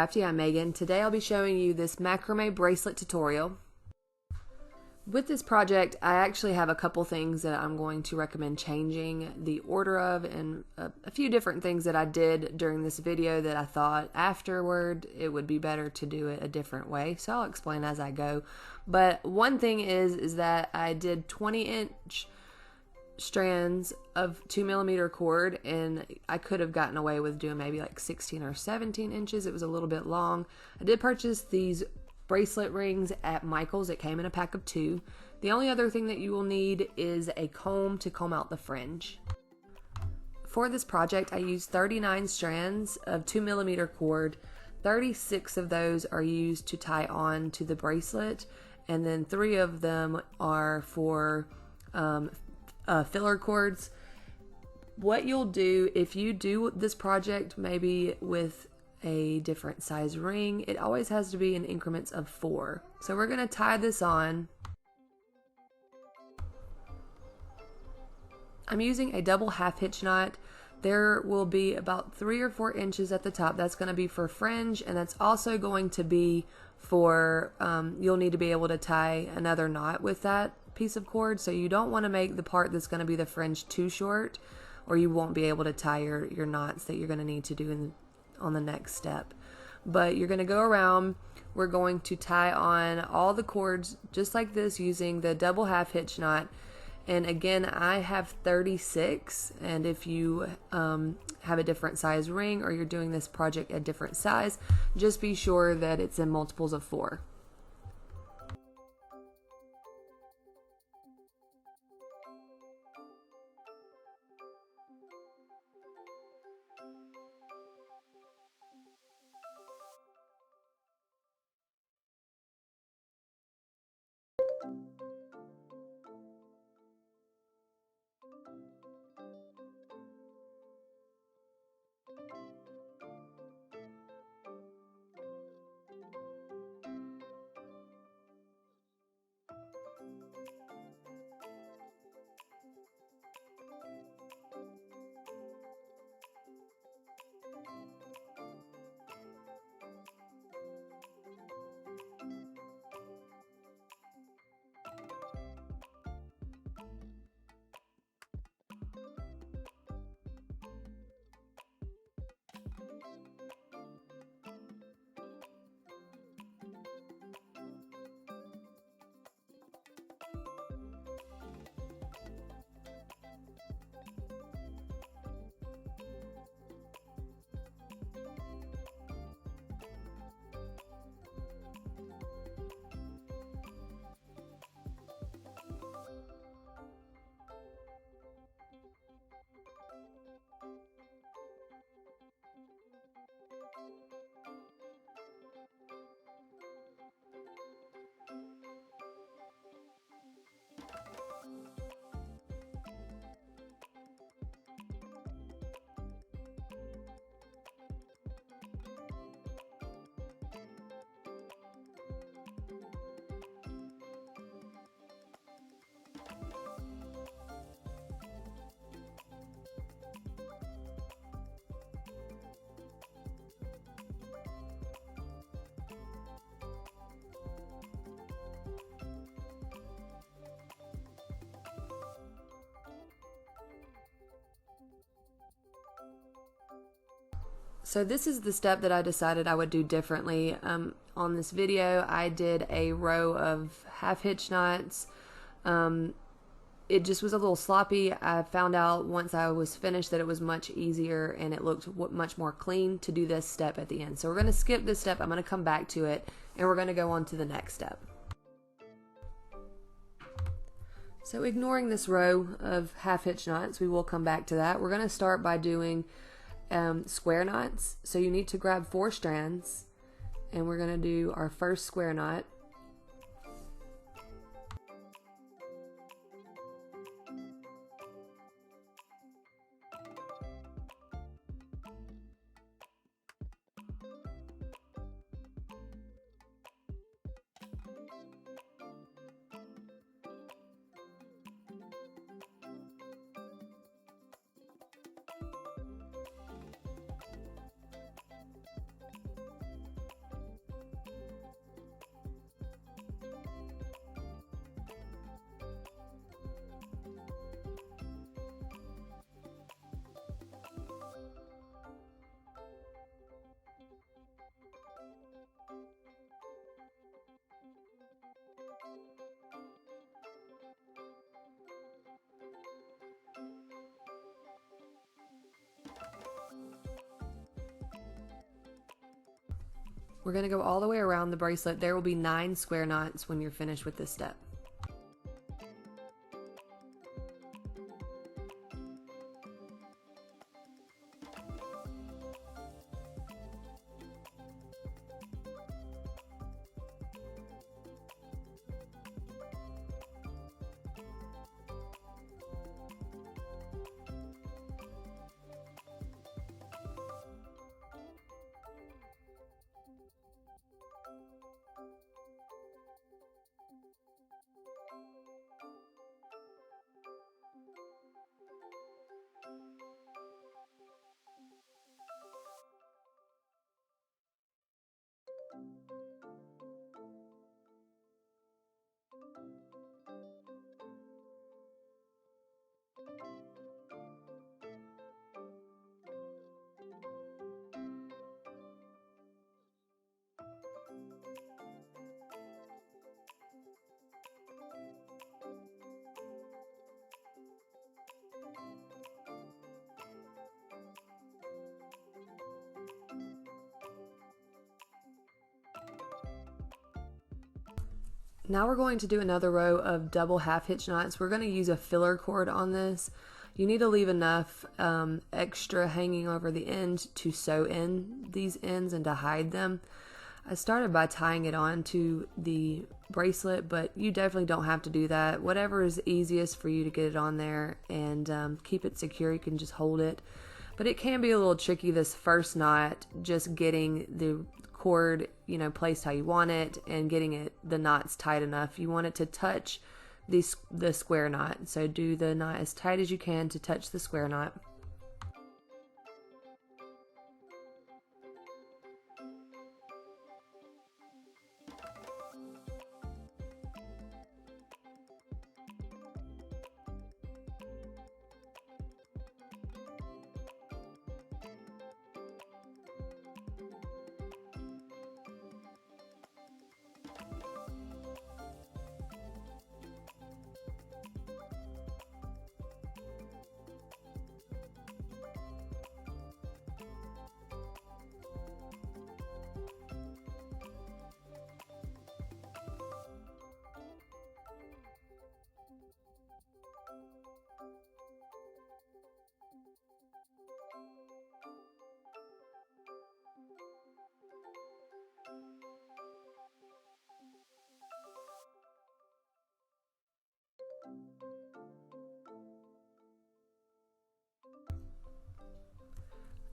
Crafty, I'm Megan. Today I'll be showing you this macrame bracelet tutorial. With this project, I actually have a couple things that I'm going to recommend changing the order of, and a few different things that I did during this video that I thought afterward it would be better to do it a different way. So I'll explain as I go. But one thing is that I did 20-inch strands of 2mm cord, and I could have gotten away with doing maybe like 16 or 17 inches. It was a little bit long. I did purchase these bracelet rings at Michael's. It came in a pack of 2. The only other thing that you will need is a comb to comb out the fringe. For this project, I used 39 strands of 2mm cord. 36 of those are used to tie on to the bracelet, and then 3 of them are for filler cords. What you'll do if you do this project maybe with a different size ring, it always has to be in increments of 4. So we're going to tie this on. I'm using a double half hitch knot. There will be about 3 or 4 inches at the top. That's going to be for fringe, and that's also going to be for, you'll need to be able to tie another knot with that piece of cord. So you don't want to make the part that's going to be the fringe too short, or you won't be able to tie your knots that you're going to need to do on the next step. But you're going to go around. We're going to tie on all the cords just like this using the double half hitch knot. And again, I have 36, and if you have a different size ring, or you're doing this project a different size, just be sure that it's in multiples of 4. So this is the step that I decided I would do differently. On this video, I did a row of half hitch knots. It just was a little sloppy. I found out once I was finished that it was much easier and it looked much more clean to do this step at the end. So we're going to skip this step. I'm going to come back to it, and we're going to go on to the next step. So ignoring this row of half hitch knots, we will come back to that. We're going to start by doing square knots. So you need to grab 4 strands, and we're going to do our first square knot. We're going to go all the way around the bracelet. There will be 9 square knots when you're finished with this step. Now we're going to do another row of double half hitch knots. We're going to use a filler cord on this. You need to leave enough extra hanging over the end to sew in these ends and to hide them. I started by tying it onto the bracelet, but you definitely don't have to do that. Whatever is easiest for you to get it on there and keep it secure, you can just hold it. But it can be a little tricky this first knot, just getting the cord, placed how you want it and getting the knots tight enough. You want it to touch the square knot. So do the knot as tight as you can to touch the square knot.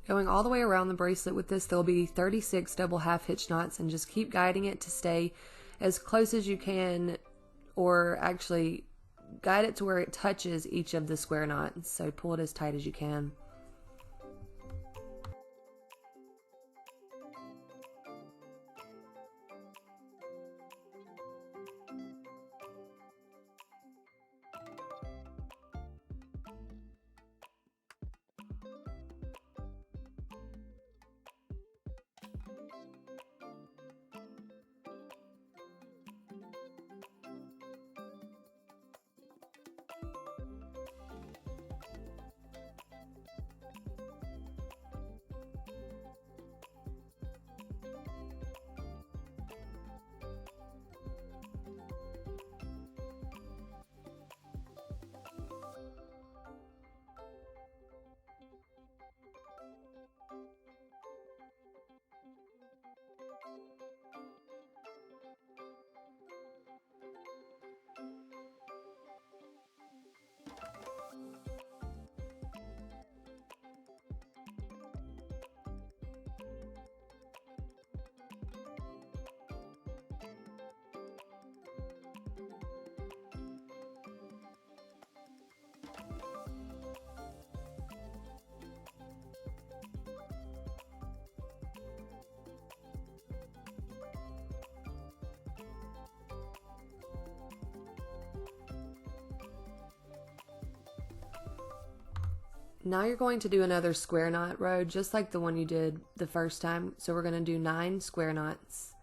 Going all the way around the bracelet with this, there'll be 36 double half hitch knots, and just keep guiding it to stay as close as you can, or actually guide it to where it touches each of the square knots. So pull it as tight as you can. Now you're going to do another square knot row, just like the one you did the first time. So we're going to do 9 square knots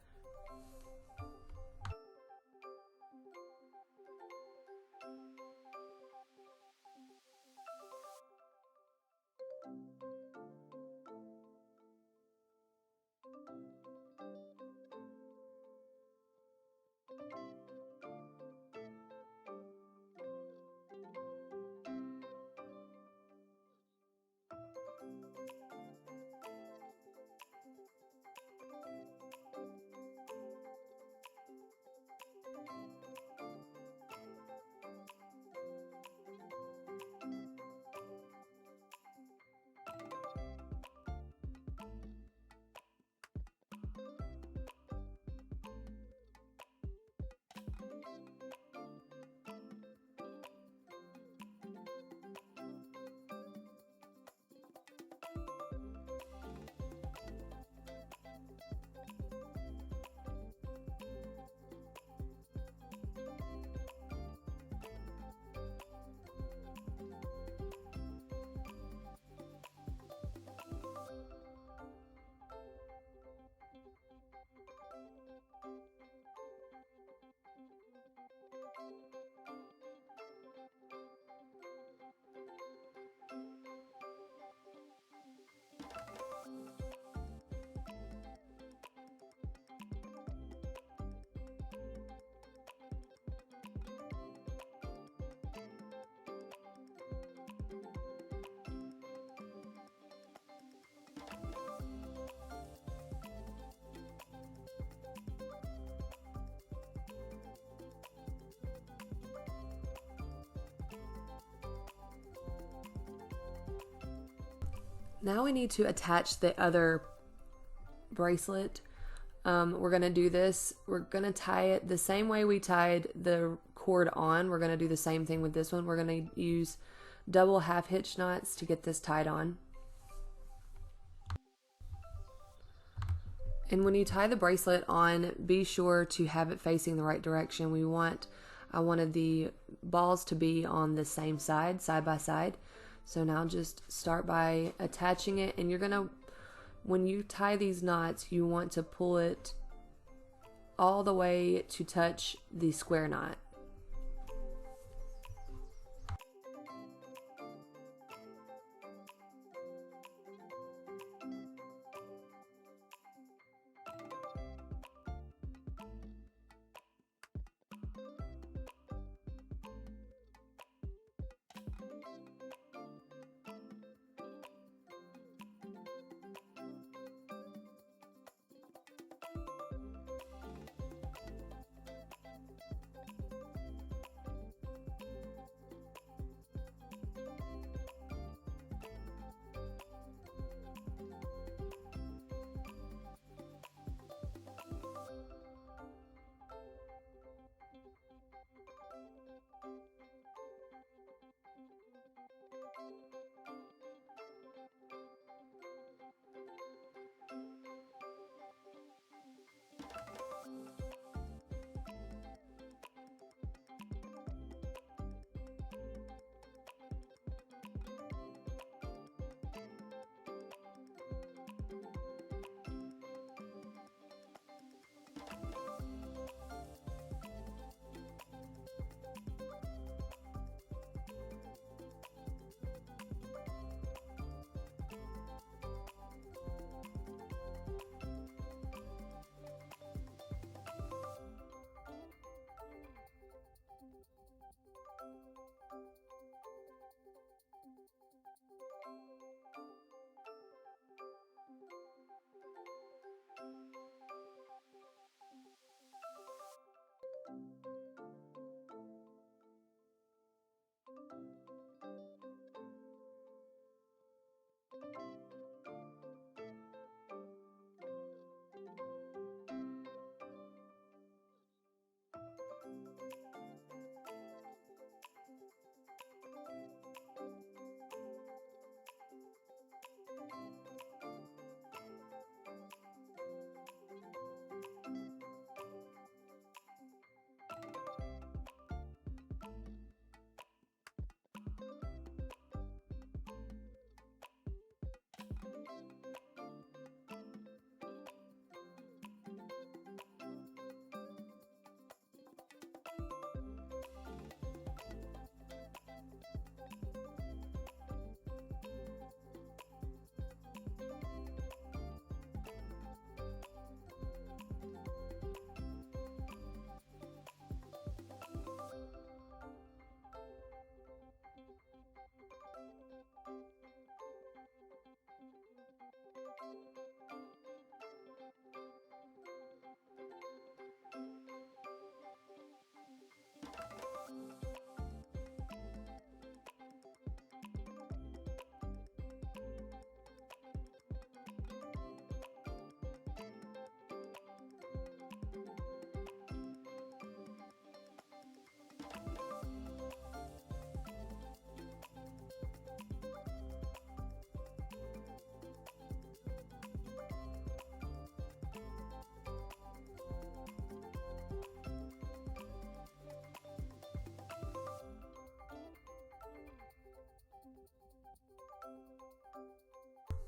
Now we need to attach the other bracelet. We're going to do this. We're going to tie it the same way we tied the cord on. We're going to do the same thing with this one. We're going to use double half hitch knots to get this tied on. And when you tie the bracelet on, be sure to have it facing the right direction. I wanted the balls to be on the same side by side. So now just start by attaching it, and when you tie these knots, you want to pull it all the way to touch the square knot.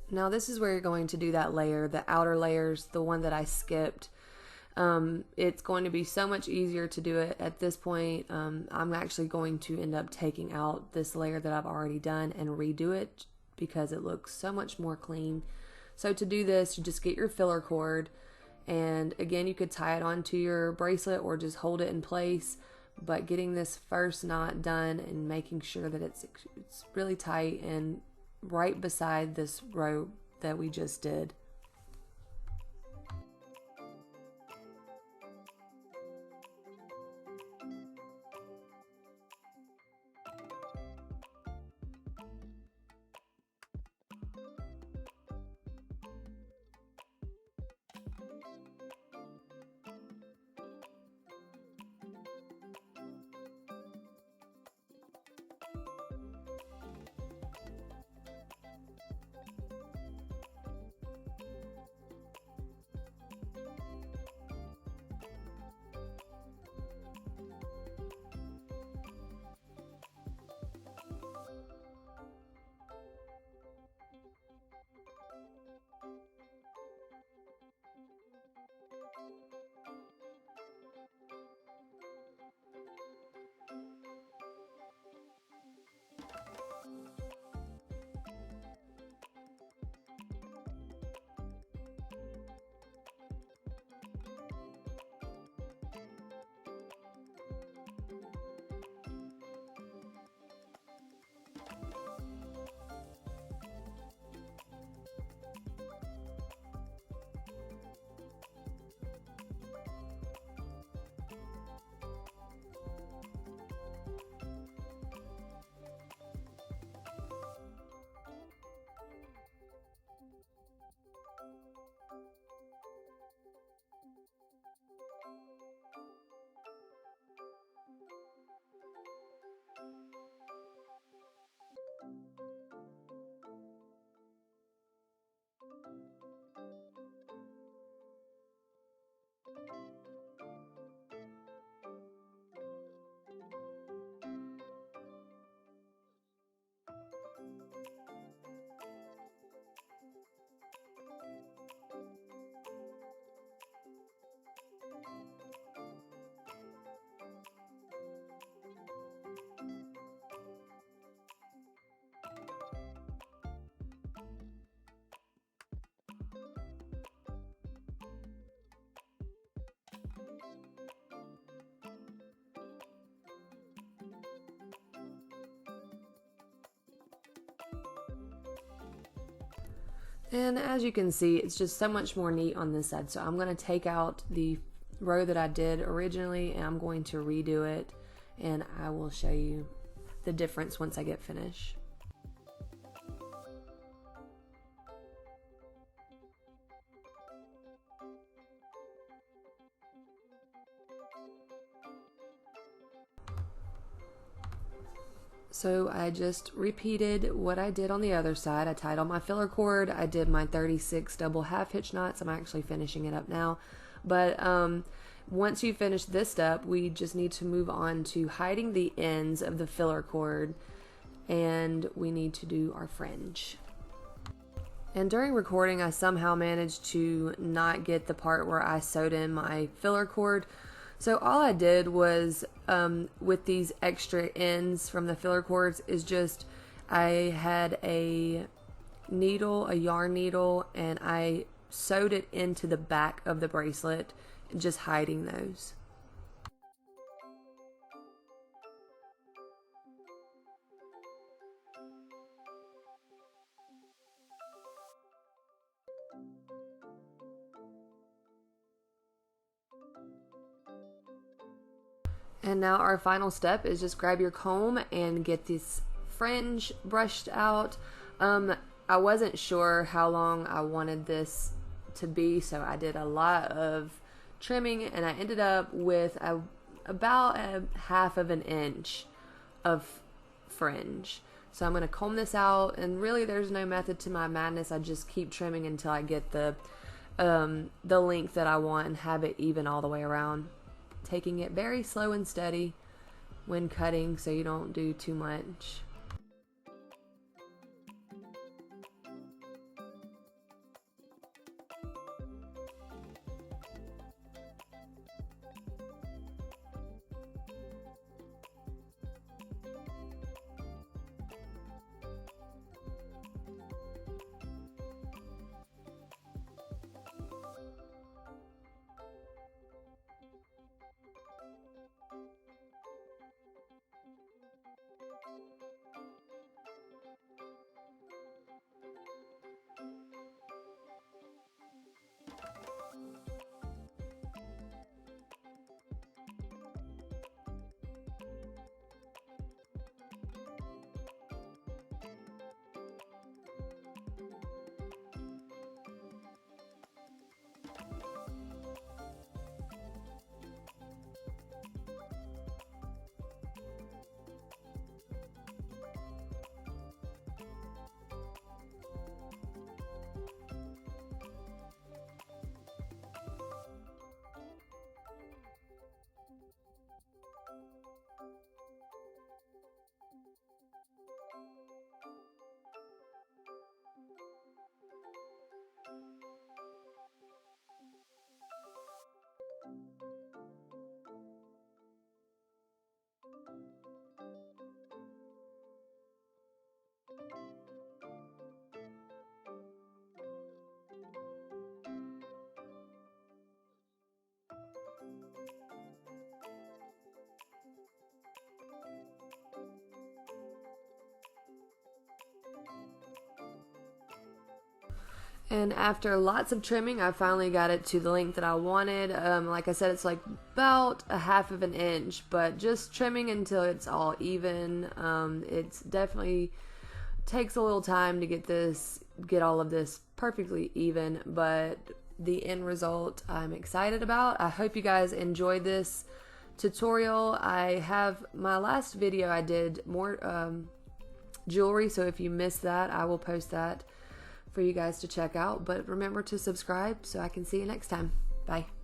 Now this is where you're going to do that layer, the outer layers, the one that I skipped. It's going to be so much easier to do it at this point. I'm actually going to end up taking out this layer that I've already done and redo it because it looks so much more clean. So to do this, you just get your filler cord, and again, you could tie it onto your bracelet or just hold it in place, but getting this first knot done and making sure that it's really tight and right beside this row that we just did. And as you can see, it's just so much more neat on this side. So I'm going to take out the row that I did originally and I'm going to redo it, and I will show you the difference once I get finished. So I just repeated what I did on the other side. I tied on my filler cord. I did my 36 double half hitch knots. I'm actually finishing it up now. But once you finish this step, we just need to move on to hiding the ends of the filler cord, and we need to do our fringe. And during recording, I somehow managed to not get the part where I sewed in my filler cord. So all I did was, with these extra ends from the filler cords, is just, I had a needle, a yarn needle, and I sewed it into the back of the bracelet, just hiding those. And now our final step is just grab your comb and get this fringe brushed out. I wasn't sure how long I wanted this to be, so I did a lot of trimming, and I ended up with about a half of an inch of fringe. So I'm going to comb this out, and really there's no method to my madness. I just keep trimming until I get the length that I want and have it even all the way around. Taking it very slow and steady when cutting so you don't do too much. And after lots of trimming, I finally got it to the length that I wanted. Like I said, it's like about a half of an inch, but just trimming until it's all even. It's definitely takes a little time to get all of this perfectly even, but the end result I'm excited about. I hope you guys enjoyed this tutorial. I have my last video, I did more jewelry, so if you missed that, I will post that for you guys to check out. But remember to subscribe so I can see you next time. Bye.